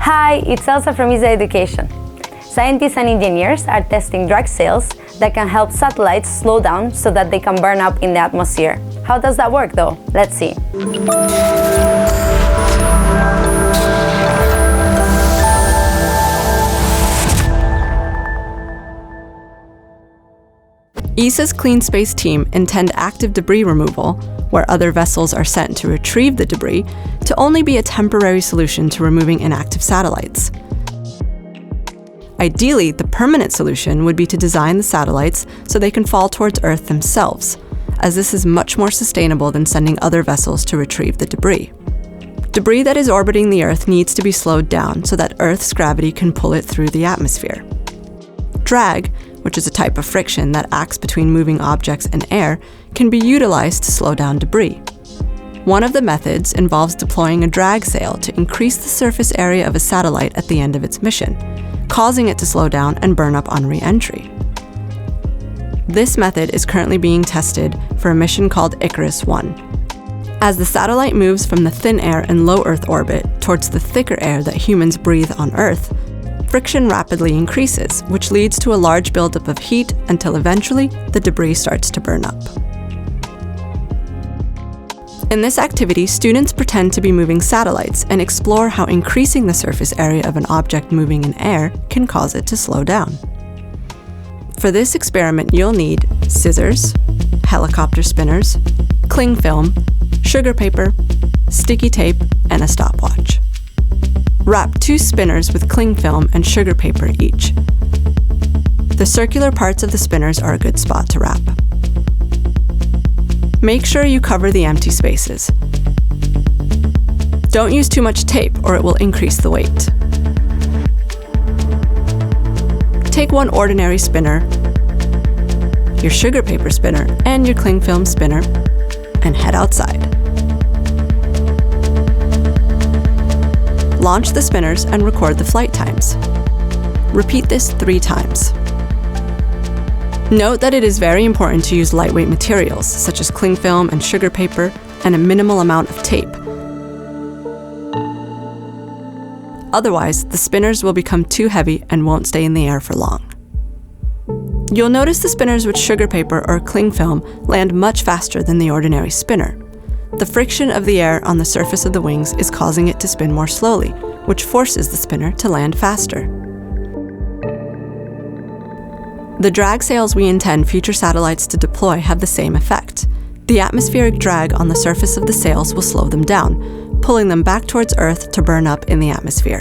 Hi, it's Elsa from ESA Education. Scientists and engineers are testing drag sails that can help satellites slow down so that they can burn up in the atmosphere. How does that work though? Let's see. ESA's Clean Space team intend active debris removal, where other vessels are sent to retrieve the debris, to only be a temporary solution to removing inactive satellites. Ideally, the permanent solution would be to design the satellites so they can fall towards Earth themselves, as this is much more sustainable than sending other vessels to retrieve the debris. Debris that is orbiting the Earth needs to be slowed down so that Earth's gravity can pull it through the atmosphere. Drag, which is a type of friction that acts between moving objects and air, can be utilized to slow down debris. One of the methods involves deploying a drag sail to increase the surface area of a satellite at the end of its mission, causing it to slow down and burn up on re-entry. This method is currently being tested for a mission called Icarus-1. As the satellite moves from the thin air and low Earth orbit towards the thicker air that humans breathe on Earth, friction rapidly increases, which leads to a large buildup of heat until eventually the debris starts to burn up. In this activity, students pretend to be moving satellites and explore how increasing the surface area of an object moving in air can cause it to slow down. For this experiment, you'll need scissors, helicopter spinners, cling film, sugar paper, sticky tape, and a stopwatch. Wrap 2 spinners with cling film and sugar paper each. The circular parts of the spinners are a good spot to wrap. Make sure you cover the empty spaces. Don't use too much tape or it will increase the weight. Take one ordinary spinner, your sugar paper spinner, and your cling film spinner, and head outside. Launch the spinners and record the flight times. Repeat this 3 times. Note that it is very important to use lightweight materials, such as cling film and sugar paper, and a minimal amount of tape. Otherwise, the spinners will become too heavy and won't stay in the air for long. You'll notice the spinners with sugar paper or cling film land much faster than the ordinary spinner. The friction of the air on the surface of the wings is causing it to spin more slowly, which forces the spinner to land faster. The drag sails we intend future satellites to deploy have the same effect. The atmospheric drag on the surface of the sails will slow them down, pulling them back towards Earth to burn up in the atmosphere.